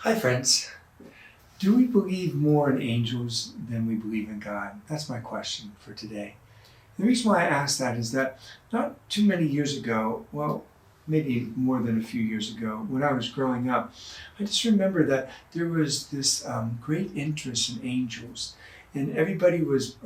Hi, friends. Do we believe more in angels than we believe in God? That's my question for today. The reason why I ask that is that not too many years ago, well, maybe more than a few years ago, when I was growing up, I just remember that there was this great interest in angels, and everybody was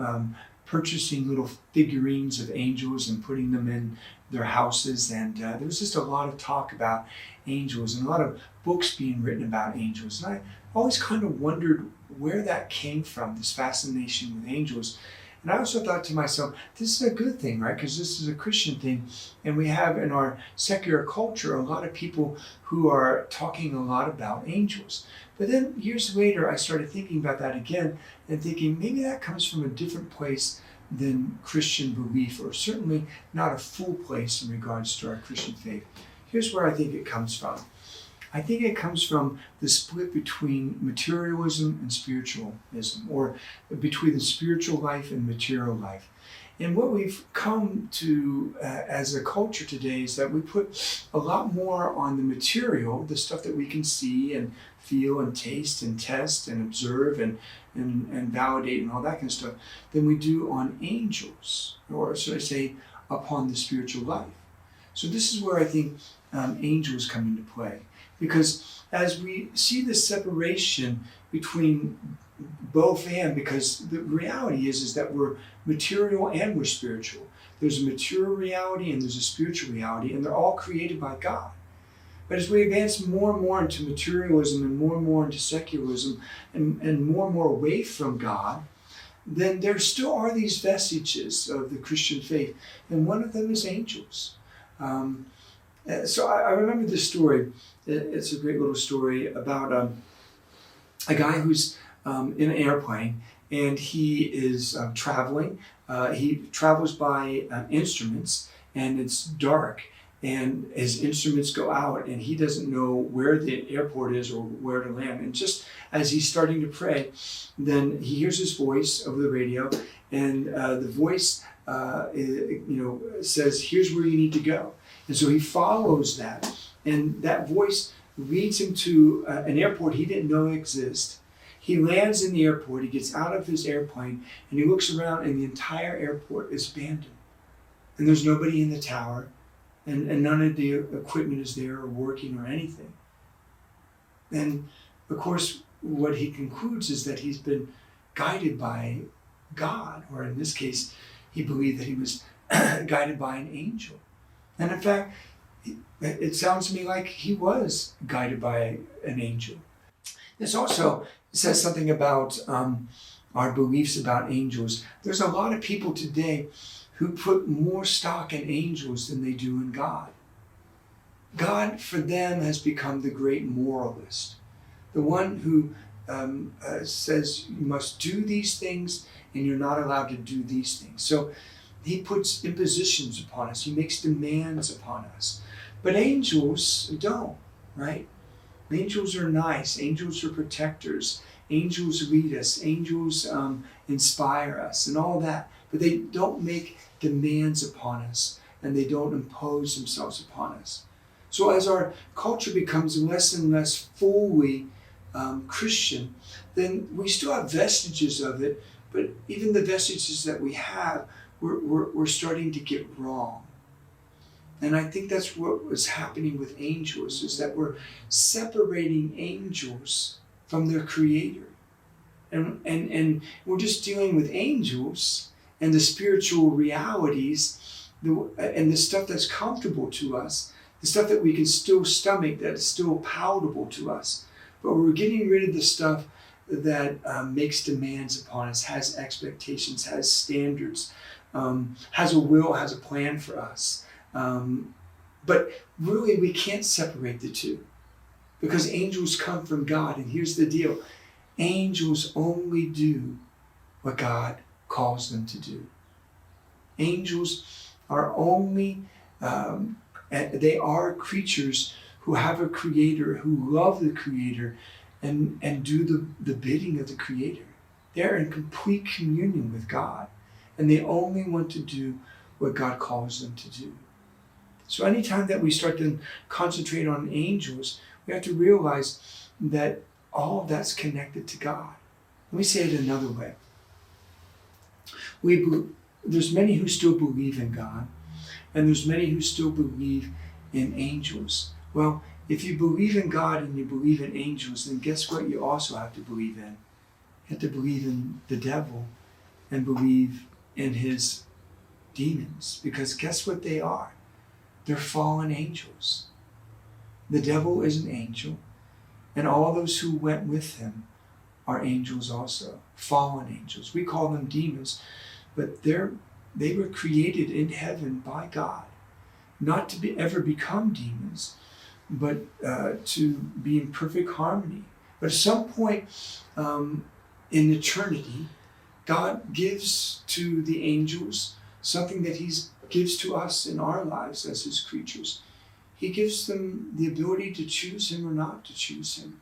purchasing little figurines of angels and putting them in their houses, and there was just a lot of talk about angels and a lot of books being written about angels. And I always kind of wondered where that came from, this fascination with angels. And I also thought to myself, this is a good thing, right? Because this is a Christian thing. And we have in our secular culture a lot of people who are talking a lot about angels. But then years later, I started thinking about that again and thinking maybe that comes from a different place than Christian belief, or certainly not a full place in regards to our Christian faith. Here's where I think it comes from. I think it comes from the split between materialism and spiritualism, or between the spiritual life and material life. And what we've come to as a culture today is that we put a lot more on the material, the stuff that we can see and feel and taste and test and observe and validate and all that kind of stuff, than we do on angels, or should I say, upon the spiritual life. So this is where I think angels come into play. Because as we see this separation between both, and because the reality is that we're material and we're spiritual. There's a material reality and there's a spiritual reality, and they're all created by God. But as we advance more and more into materialism and more into secularism and more away from God, then there still are these vestiges of the Christian faith, and one of them is angels. So I remember this story. It's a great little story about a guy who's in an airplane, and he is traveling. He travels by instruments, and it's dark, and his instruments go out, and he doesn't know where the airport is or where to land. And just as he's starting to pray, then he hears his voice over the radio, and the voice says, "Here's where you need to go." And so he follows that, and that voice leads him to an airport he didn't know existed. He lands in the airport, he gets out of his airplane, and he looks around, and the entire airport is abandoned. And there's nobody in the tower, and none of the equipment is there or working or anything. And of course, what he concludes is that he's been guided by God, or in this case, he believed that he was guided by an angel. And in fact, it sounds to me like he was guided by an angel. This also says something about our beliefs about angels. There's a lot of people today who put more stock in angels than they do in God. God, for them, has become the great moralist, the one who says you must do these things and you're not allowed to do these things. So he puts impositions upon us. He makes demands upon us. But angels don't, right? Angels are nice. Angels are protectors. Angels lead us. Angels inspire us and all that. But they don't make demands upon us, and they don't impose themselves upon us. So as our culture becomes less and less fully Christian, then we still have vestiges of it, but even the vestiges that we have, we're starting to get wrong. And I think that's what was happening with angels, is that we're separating angels from their creator. And we're just dealing with angels and the spiritual realities and the stuff that's comfortable to us, the stuff that we can still stomach, that's still palatable to us. But we're getting rid of the stuff that makes demands upon us, has expectations, has standards, has a will, has a plan for us. But really, we can't separate the two, because angels come from God. And here's the deal. Angels only do what God calls them to do. Angels are only, they are creatures who have a creator, who love the creator, and do the bidding of the creator. They're in complete communion with God, and they only want to do what God calls them to do. So anytime that we start to concentrate on angels, we have to realize that all of that's connected to God. Let me say it another way. There's many who still believe in God, and there's many who still believe in angels. Well, if you believe in God and you believe in angels, then guess what you also have to believe in? You have to believe in the devil and believe in his demons. Because guess what they are? They're fallen angels. The devil is an angel, and all those who went with him are angels also, fallen angels. We call them demons, but they were created in heaven by God, not to ever become demons, but to be in perfect harmony. But at some point in eternity, God gives to the angels something that he gives to us in our lives as his creatures. He gives them the ability to choose him or not to choose him.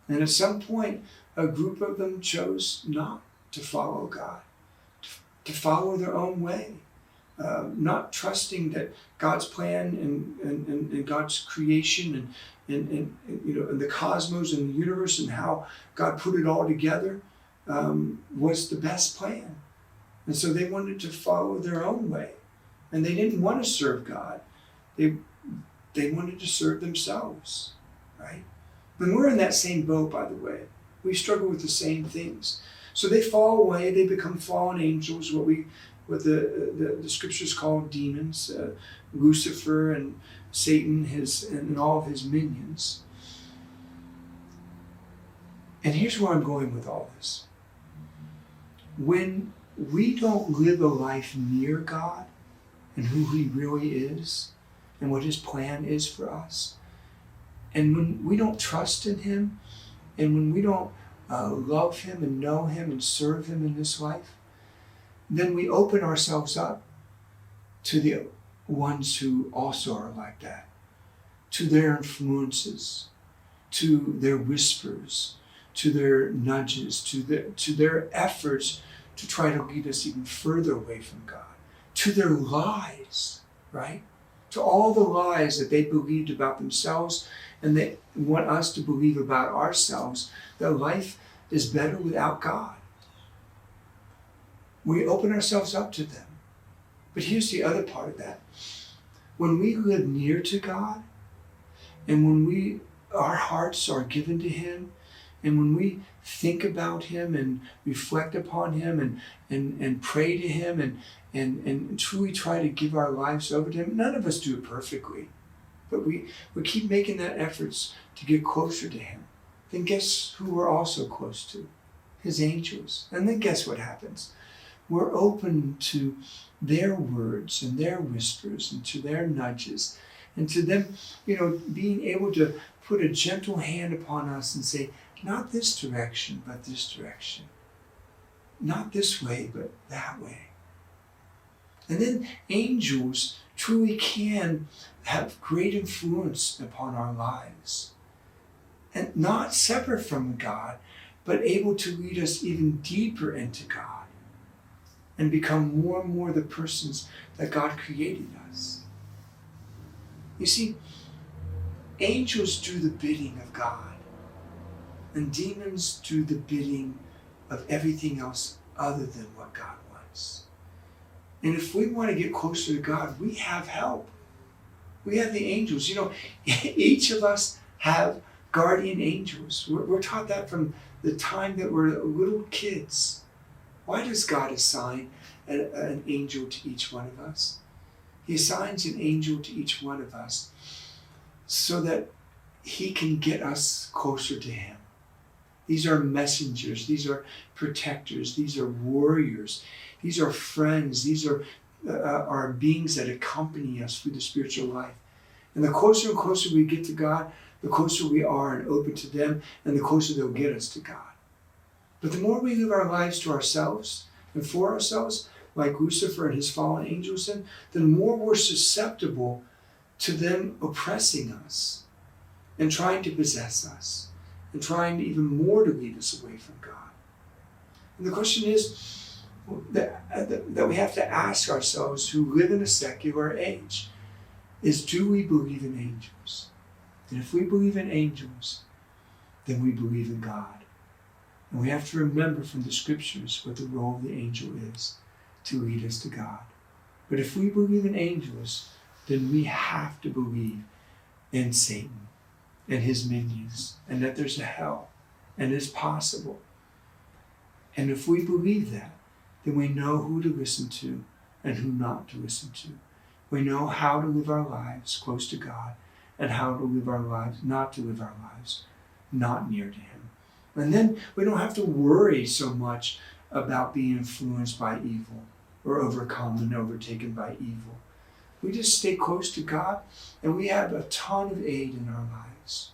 And at some point, a group of them chose not to follow God, to follow their own way, not trusting that God's plan and God's creation and the cosmos and the universe and how God put it all together was the best plan. And so they wanted to follow their own way. And they didn't want to serve God. They wanted to serve themselves, right? And we're in that same boat, by the way. We struggle with the same things. So they fall away, they become fallen angels, what the scriptures call demons, Lucifer and Satan and all of his minions. And here's where I'm going with all this. When we don't live a life near God and who he really is and what his plan is for us, and when we don't trust in him, and when we don't love him and know him and serve him in this life, then we open ourselves up to the ones who also are like that, to their influences, to their whispers, to their nudges, to their efforts to try to lead us even further away from God, to their lies, right? To all the lies that they believed about themselves and they want us to believe about ourselves, that life is better without God. We open ourselves up to them. But here's the other part of that. When we live near to God, and when our hearts are given to him, and when we think about him and reflect upon him and pray to him and truly try to give our lives over to him, none of us do it perfectly, but we keep making that efforts to get closer to him. Then guess who we're also close to? His angels. And then guess what happens? We're open to their words and their whispers and to their nudges and to them, being able to put a gentle hand upon us and say, not this direction, but this direction. Not this way, but that way. And then angels truly can have great influence upon our lives. And not separate from God, but able to lead us even deeper into God and become more and more the persons that God created us. You see, angels do the bidding of God, and demons do the bidding of everything else other than what God wants. And if we want to get closer to God, we have help. We have the angels. Each of us have guardian angels. We're taught that from the time that we're little kids. Why does God assign an angel to each one of us? He assigns an angel to each one of us so that he can get us closer to him. These are messengers. These are protectors. These are warriors. These are friends. These are beings that accompany us through the spiritual life. And the closer and closer we get to God, the closer we are and open to them, and the closer they'll get us to God. But the more we live our lives to ourselves and for ourselves, like Lucifer and his fallen angels, then the more we're susceptible to them oppressing us and trying to possess us and trying even more to lead us away from God. And the question is that we have to ask ourselves, who live in a secular age, is, do we believe in angels? And if we believe in angels, then we believe in God. And we have to remember from the scriptures what the role of the angel is, to lead us to God. But if we believe in angels, then we have to believe in Satan and his minions, and that there's a hell, and it's possible. And if we believe that, then we know who to listen to and who not to listen to. We know how to live our lives close to God, and how to live our lives, not to live our lives not near to him. And then we don't have to worry so much about being influenced by evil or overcome and overtaken by evil. We just stay close to God, and we have a ton of aid in our lives.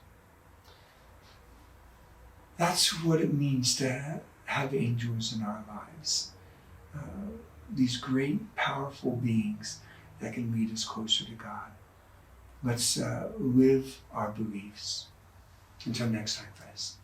That's what it means to have angels in our lives. These great, powerful beings that can lead us closer to God. Let's live our beliefs. Until next time, friends.